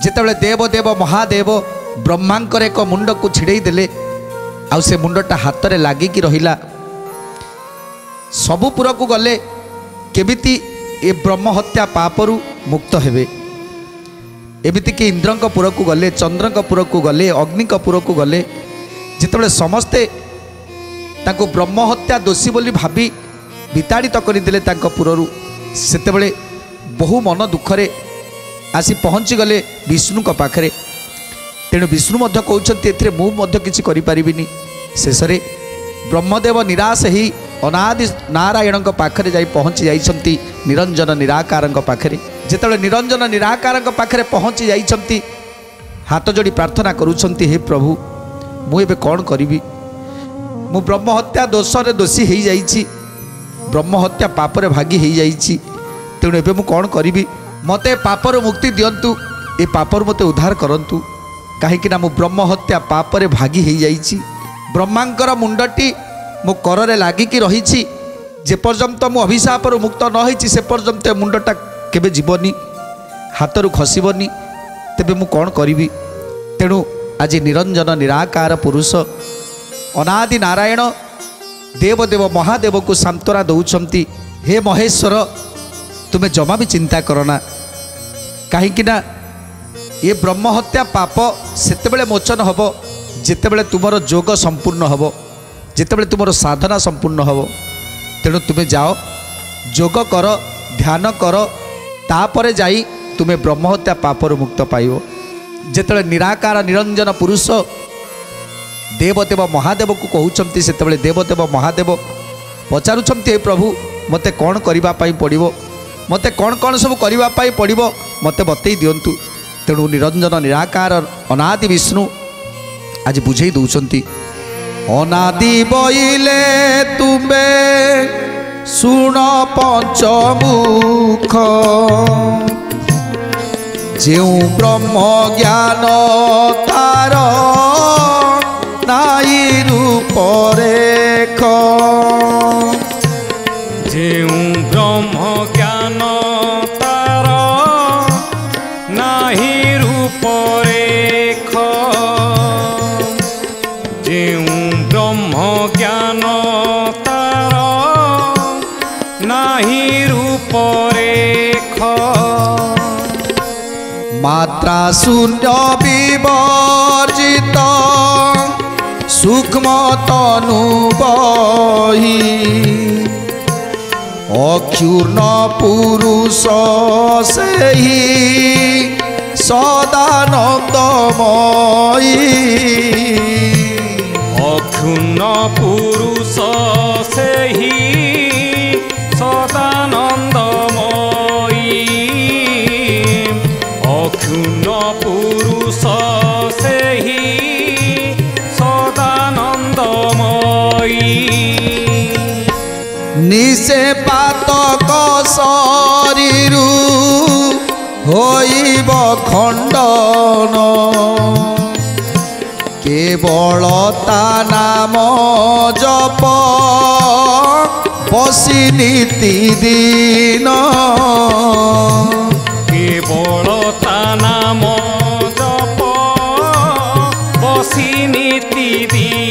जेतेबेले देवदेव महादेव ब्रह्मांकर एक मुंड को छिड़ई देले आउ से मुंडटा हाथ में लागिकी रहिला। सबुपुर को गले केमिति ए ब्रह्म हत्या पापरु मुक्त हेबे। एमिति कि इंद्रपुर को गले, चंद्रपुर को गले, अग्निपुर को गले, जितेबाला समस्ते ताको ब्रह्म हत्या दोषी बोली भावी विताड़ित करदे पुरु सेतेबेले बहु मन दुखरे आसी पहुँची गले विष्णु का पाखरे। तेणु विष्णु मध्य कहउछन्ति एथिरे मु मध्य किछि करि परिबिनी। शेषरे ब्रह्मदेव निराश ही अनादि नारायण पाखरे जाई पहुँची जाइछन्ति निरंजन निराकार पाखरे। जेतेबेले निरंजन निराकार पाखरे पहुँची जाइछन्ति हाथ जोड़ी प्रार्थना करूछन्ति, हे प्रभु मु एबे कौन करिबी? मु ब्रह्म हत्या दोषरे दोषी हो जाइछि, ब्रह्म हत्या पापरे भागी हो जाइछि। तेणु एबे मु कौन करिबी? मते पापर मुक्ति दियंतु, ए पापर मते उद्धार करंतु। कहीं मु ब्रह्म हत्या पापरे भागी हो जाइछि। ब्रह्मांकर मुंडटी मो कररे लागिकी रहिछि। जे पर्यंत मु अभिशापर मुक्त न होइछि से पर्यंत मुंडटा केबे जीवनी, हाथरू खसिबनी। तेबे मु कौन करिबी? तेणु आज निरंजन निराकार पुरुष अनादि नारायण देवदेव महादेव को सांत्वना दौरान, हे महेश्वर तुम्हें जमा भी चिंता करना। कहीं ये ब्रह्म हत्या पाप सेतेबेले मोचन हब जेतेबेले तुमर जोग संपूर्ण हब, जेतेबेले तुमर साधना संपूर्ण हब। तेणु तुम्हें जाओ जोग कर, ध्यान कर, तापरे जाई तुम्हें ब्रह्म हत्या पापर मुक्त पाइब। जेतेबेले निराकार निरंजन पुरुष देवदेव महादेव को कहउछन्ति सेतेबेले देवदेव महादेव पचारुछन्ति, हे प्रभु मते कौन करिबा पाई पड़िबो, मते कौन कौन सब करिबा पाई पड़िबो मते बतई दियंतु। तेणु निरंजन निराकार अनादि विष्णु आज बुझेई दउछन्ति। अनादि बइले तुमे सुन पंचमुख, जेउ ब्रह्म ज्ञान तार नाई रूप रेख। जेउ ब्रह्म ज्ञान तार नाही रूप रेख, जेउ ब्रह्म ज्ञान तार नाही रूप रेख। मात्रा शून्य विवर्जित सूक्ष्म तनु बही, अक्षुर्ण पुरुष सेहि सदानंदमयी। अक्षुण्ण पुरुष सेहि सदानंदमयी, अक्षुण्ण पुरुष सेहि सदानंदमयी। निसे पातक शरीरु होइब खंडन, केवल ता नाम जप बसी नीति दिन। केवल ता नाम जप बसी नीति दिन।